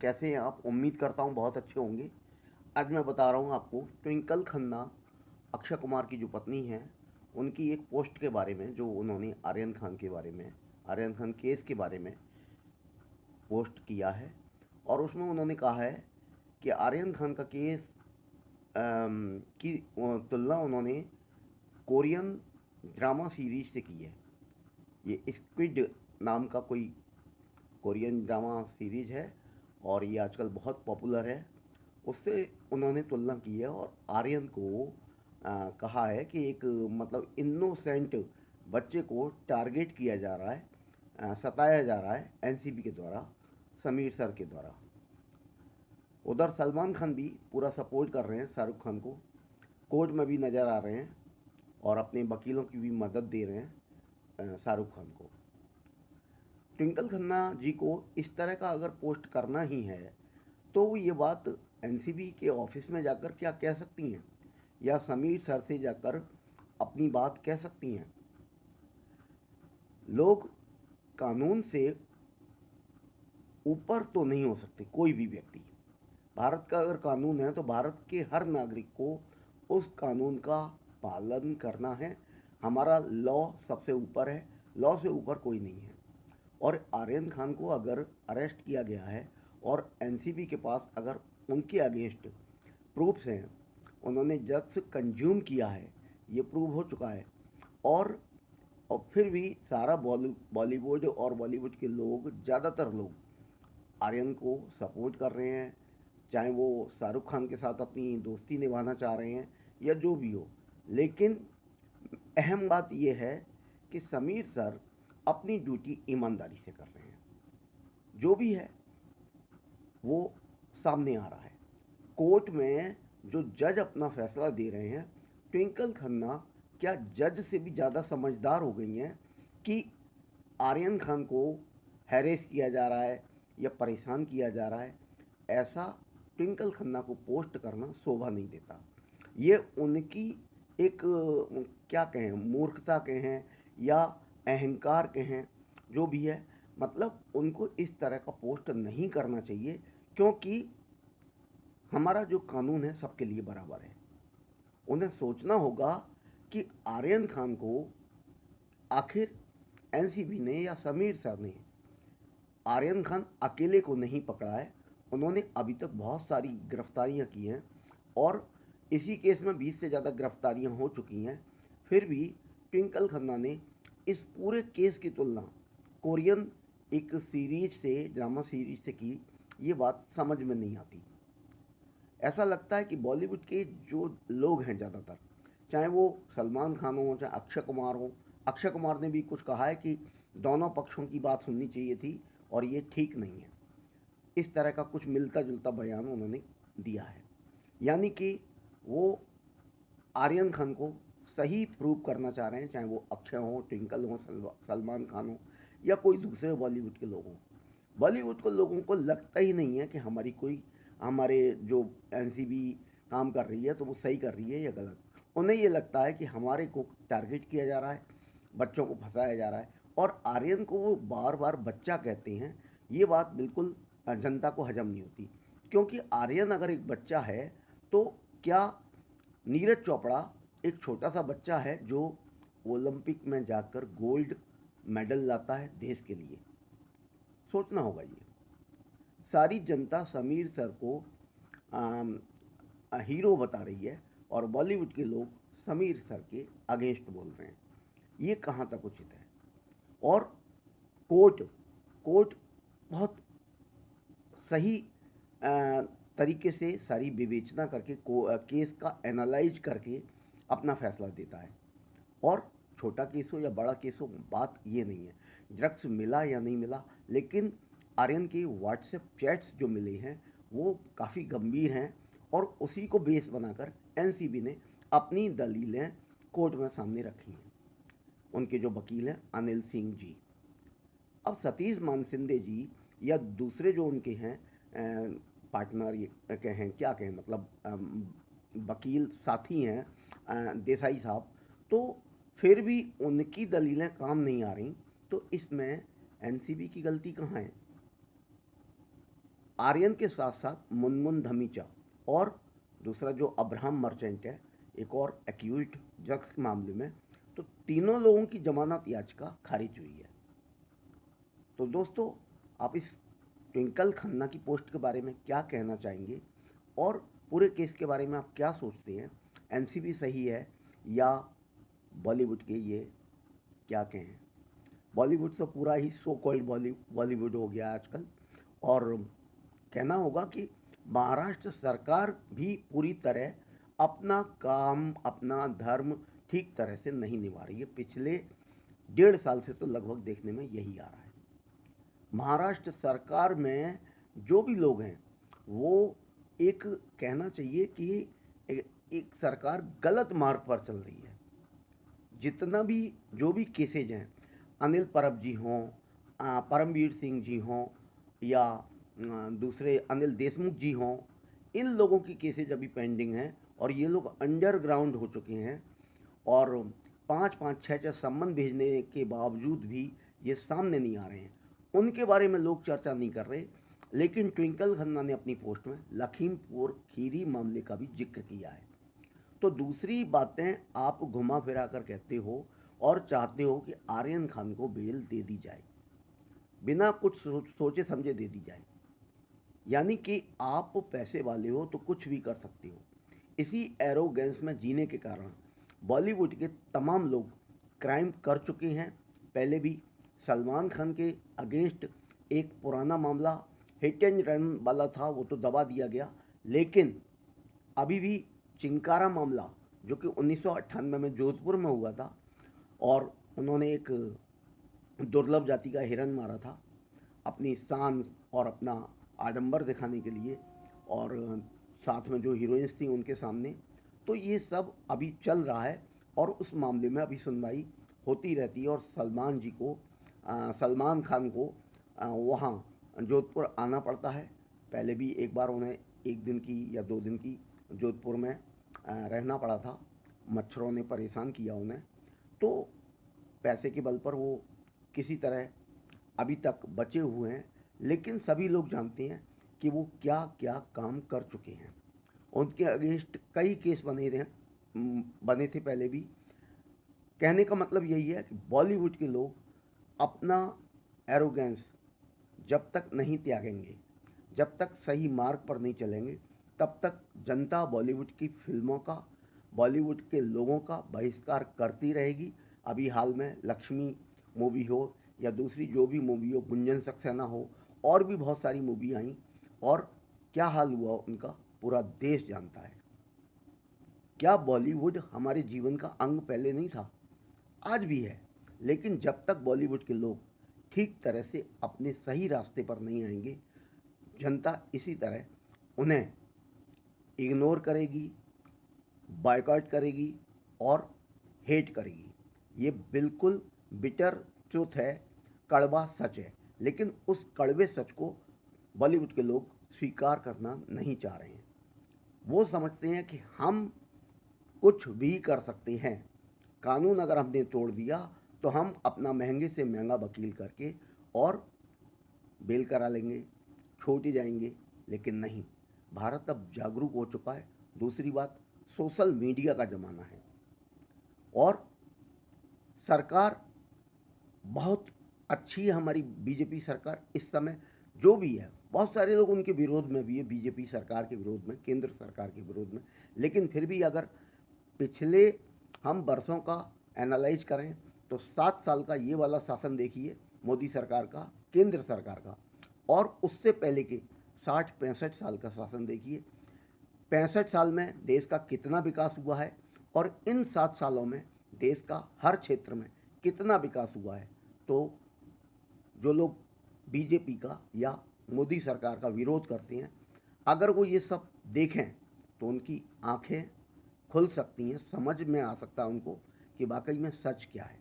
कैसे हैं आप? उम्मीद करता हूँ बहुत अच्छे होंगे। आज मैं बता रहा हूँ आपको ट्विंकल खन्ना, अक्षय कुमार की जो पत्नी हैं, उनकी एक पोस्ट के बारे में जो उन्होंने आर्यन खान के बारे में, आर्यन खान केस के बारे में पोस्ट किया है। और उसमें उन्होंने कहा है कि आर्यन खान का केस की तुलना उन्होंने कोरियन ड्रामा सीरीज से की है। ये स्क्विड नाम का कोई कोरियन ड्रामा सीरीज है और ये आजकल बहुत पॉपुलर है। उससे उन्होंने तुलना की है और आर्यन को कहा है कि एक मतलब इनोसेंट बच्चे को टारगेट किया जा रहा है, सताया जा रहा है एनसीबी के द्वारा, समीर सर के द्वारा। उधर सलमान खान भी पूरा सपोर्ट कर रहे हैं शाहरुख खान को, कोर्ट में भी नज़र आ रहे हैं और अपने वकीलों की भी मदद दे रहे हैं शाहरुख खान को। ट्विंकल खन्ना जी को इस तरह का अगर पोस्ट करना ही है तो ये बात एनसीबी के ऑफिस में जाकर क्या कह सकती हैं या समीर सर से जाकर अपनी बात कह सकती हैं। लोग कानून से ऊपर तो नहीं हो सकते, कोई भी व्यक्ति। भारत का अगर कानून है तो भारत के हर नागरिक को उस कानून का पालन करना है। हमारा लॉ सबसे ऊपर है, लॉ से ऊपर कोई नहीं है। और आर्यन खान को अगर अरेस्ट किया गया है और एनसीबी के पास अगर उनके अगेंस्ट प्रूफ्स हैं, उन्होंने ड्रग्स कंज्यूम किया है, ये प्रूव हो चुका है। और और फिर भी सारा बॉलीवुड और बॉलीवुड के लोग, ज़्यादातर लोग आर्यन को सपोर्ट कर रहे हैं, चाहे वो शाहरुख खान के साथ अपनी दोस्ती निभाना चाह रहे हैं या जो भी हो। लेकिन अहम बात यह है कि समीर सर अपनी ड्यूटी ईमानदारी से कर रहे हैं। जो भी है वो सामने आ रहा है। कोर्ट में जो जज अपना फैसला दे रहे हैं, ट्विंकल खन्ना क्या जज से भी ज़्यादा समझदार हो गई हैं कि आर्यन खान को हैरेस किया जा रहा है या परेशान किया जा रहा है। ऐसा ट्विंकल खन्ना को पोस्ट करना शोभा नहीं देता। ये उनकी एक क्या कहें, मूर्खता कहें या अहंकार कहें, जो भी है, मतलब उनको इस तरह का पोस्ट नहीं करना चाहिए। क्योंकि हमारा जो कानून है सबके लिए बराबर है। उन्हें सोचना होगा कि आर्यन खान को आखिर एनसीबी ने या समीर सर ने आर्यन खान अकेले को नहीं पकड़ा है। उन्होंने अभी तक बहुत सारी गिरफ्तारियां की हैं और इसी केस में 20 से ज़्यादा गिरफ्तारियां हो चुकी हैं। फिर भी ट्विंकल खन्ना ने इस पूरे केस की तुलना कोरियन एक सीरीज से, ड्रामा सीरीज से की। ये बात समझ में नहीं आती। ऐसा लगता है कि बॉलीवुड के जो लोग हैं ज़्यादातर, चाहे वो सलमान खान हो चाहे अक्षय कुमार हो, अक्षय कुमार ने भी कुछ कहा है कि दोनों पक्षों की बात सुननी चाहिए थी और ये ठीक नहीं है। इस तरह का कुछ मिलता जुलता बयान उन्होंने दिया है। यानी कि वो आर्यन खान को सही प्रूव करना चाह रहे हैं, चाहे वो अक्षय हो, ट्विंकल हो, सलमान खान हो या कोई दूसरे बॉलीवुड के लोग हों। बॉलीवुड को लोगों को लगता ही नहीं है कि हमारे जो एनसीबी काम कर रही है तो वो सही कर रही है या गलत। उन्हें ये लगता है कि हमारे को टारगेट किया जा रहा है, बच्चों को फंसाया जा रहा है। और आर्यन को वो बार बार बच्चा कहते हैं, ये बात बिल्कुल जनता को हजम नहीं होती। क्योंकि आर्यन अगर एक बच्चा है तो क्या नीरज चोपड़ा एक छोटा सा बच्चा है जो ओलंपिक में जाकर गोल्ड मेडल लाता है देश के लिए? सोचना होगा ये। सारी जनता समीर सर को आम, हीरो बता रही है और बॉलीवुड के लोग समीर सर के अगेंस्ट बोल रहे हैं। ये कहाँ तक उचित है? और कोर्ट कोर्ट बहुत सही तरीके से सारी विवेचना करके केस का एनालाइज करके अपना फैसला देता है। और छोटा केस हो या बड़ा केस हो, बात ये नहीं है ड्रग्स मिला या नहीं मिला। लेकिन आर्यन के व्हाट्सएप चैट्स जो मिले हैं वो काफ़ी गंभीर हैं और उसी को बेस बनाकर एनसीबी ने अपनी दलीलें कोर्ट में सामने रखी हैं। उनके जो वकील हैं अनिल सिंह जी। अब सतीश मानसिंदे जी या दूसरे जो उनके हैं पार्टनर, ये कहें क्या कहें, मतलब वकील साथी हैं, देसाई साहब, तो फिर भी उनकी दलीलें काम नहीं आ रही। तो इसमें एनसीबी की गलती कहाँ है? आर्यन के साथ साथ मुनमुन धमीचा और दूसरा जो अब्राहम मर्चेंट है, एक और एक्यूज्ड ड्रग्स के मामले में, तो तीनों लोगों की जमानत याचिका खारिज हुई है। तो दोस्तों, आप इस ट्विंकल खन्ना की पोस्ट के बारे में क्या कहना चाहेंगे और पूरे केस के बारे में आप क्या सोचते हैं? एनसीबी सही है या बॉलीवुड के ये क्या कहें, बॉलीवुड तो पूरा ही सो कॉल्ड बॉलीवुड हो गया आजकल। और कहना होगा कि महाराष्ट्र सरकार भी पूरी तरह अपना काम, अपना धर्म ठीक तरह से नहीं निभा रही है। पिछले 1.5 साल से तो लगभग देखने में यही आ रहा है। महाराष्ट्र सरकार में जो भी लोग हैं वो एक कहना चाहिए कि एक सरकार गलत मार्ग पर चल रही है। जितना भी जो भी केसेज हैं, अनिल परब जी हों, परमवीर सिंह जी हों या दूसरे अनिल देशमुख जी हों, इन लोगों की केसेज अभी पेंडिंग हैं और ये लोग अंडरग्राउंड हो चुके हैं और 5-5, 6-6 सम्मन भेजने के बावजूद भी ये सामने नहीं आ रहे हैं। उनके बारे में लोग चर्चा नहीं कर रहे, लेकिन ट्विंकल खन्ना ने अपनी पोस्ट में लखीमपुर खीरी मामले का भी जिक्र किया है। तो दूसरी बातें आप घुमा फिरा कर कहते हो और चाहते हो कि आर्यन खान को बेल दे दी जाए, बिना कुछ सोचे समझे दे दी जाए, यानी कि आप पैसे वाले हो तो कुछ भी कर सकते हो। इसी एरोगेंस में जीने के कारण बॉलीवुड के तमाम लोग क्राइम कर चुके हैं। पहले भी सलमान खान के अगेंस्ट एक पुराना मामला हिट एंड रन वाला था, वो तो दबा दिया गया, लेकिन अभी भी चिंकारा मामला जो कि 1998 में जोधपुर में हुआ था और उन्होंने एक दुर्लभ जाति का हिरन मारा था अपनी शान और अपना आडंबर दिखाने के लिए, और साथ में जो हीरोइंस थी उनके सामने, तो ये सब अभी चल रहा है और उस मामले में अभी सुनवाई होती रहती है और सलमान खान को वहाँ जोधपुर आना पड़ता है। पहले भी एक बार उन्हें 1 दिन की या 2 दिन की जोधपुर में रहना पड़ा था, मच्छरों ने परेशान किया उन्हें, तो पैसे के बल पर वो किसी तरह अभी तक बचे हुए हैं, लेकिन सभी लोग जानते हैं कि वो क्या क्या काम कर चुके हैं। उनके अगेंस्ट कई केस बने थे पहले भी। कहने का मतलब यही है कि बॉलीवुड के लोग अपना एरोगेंस जब तक नहीं त्यागेंगे, जब तक सही मार्ग पर नहीं चलेंगे, तब तक जनता बॉलीवुड की फिल्मों का, बॉलीवुड के लोगों का बहिष्कार करती रहेगी। अभी हाल में लक्ष्मी मूवी हो या दूसरी जो भी मूवी हो, गुंजन सक्सेना हो, और भी बहुत सारी मूवी आई, और क्या हाल हुआ उनका पूरा देश जानता है। क्या बॉलीवुड हमारे जीवन का अंग पहले नहीं था? आज भी है, लेकिन जब तक बॉलीवुड के लोग ठीक तरह से अपने सही रास्ते पर नहीं आएंगे, जनता इसी तरह उन्हें इग्नोर करेगी, बायकॉट करेगी और हेट करेगी। ये बिल्कुल बिटर ट्रूथ है, कड़वा सच है, लेकिन उस कड़वे सच को बॉलीवुड के लोग स्वीकार करना नहीं चाह रहे हैं। वो समझते हैं कि हम कुछ भी कर सकते हैं, कानून अगर हमने तोड़ दिया तो हम अपना महंगे से महंगा वकील करके और बेल करा लेंगे, छूट जाएंगे। लेकिन नहीं, भारत अब जागरूक हो चुका है। दूसरी बात, सोशल मीडिया का ज़माना है और सरकार बहुत अच्छी है, हमारी बीजेपी सरकार इस समय जो भी है। बहुत सारे लोग उनके विरोध में भी है, बीजेपी सरकार के विरोध में, केंद्र सरकार के विरोध में, लेकिन फिर भी अगर पिछले हम वर्षों का एनालाइज करें तो 7 साल का ये वाला शासन देखिए मोदी सरकार का, केंद्र सरकार का, और उससे पहले के 60-65 साल का शासन देखिए। 65 साल में देश का कितना विकास हुआ है और इन 7 सालों में देश का हर क्षेत्र में कितना विकास हुआ है। तो जो लोग बीजेपी का या मोदी सरकार का विरोध करते हैं, अगर वो ये सब देखें तो उनकी आंखें खुल सकती हैं, समझ में आ सकता है उनको कि वाकई में सच क्या है।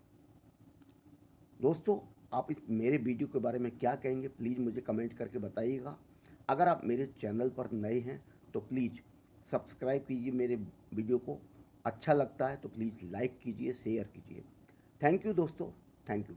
दोस्तों, आप इस मेरे वीडियो के बारे में क्या कहेंगे, प्लीज़ मुझे कमेंट करके बताइएगा। अगर आप मेरे चैनल पर नए हैं तो प्लीज़ सब्सक्राइब कीजिए मेरे वीडियो को। अच्छा लगता है तो प्लीज़ लाइक कीजिए, शेयर कीजिए। थैंक यू दोस्तों, थैंक यू।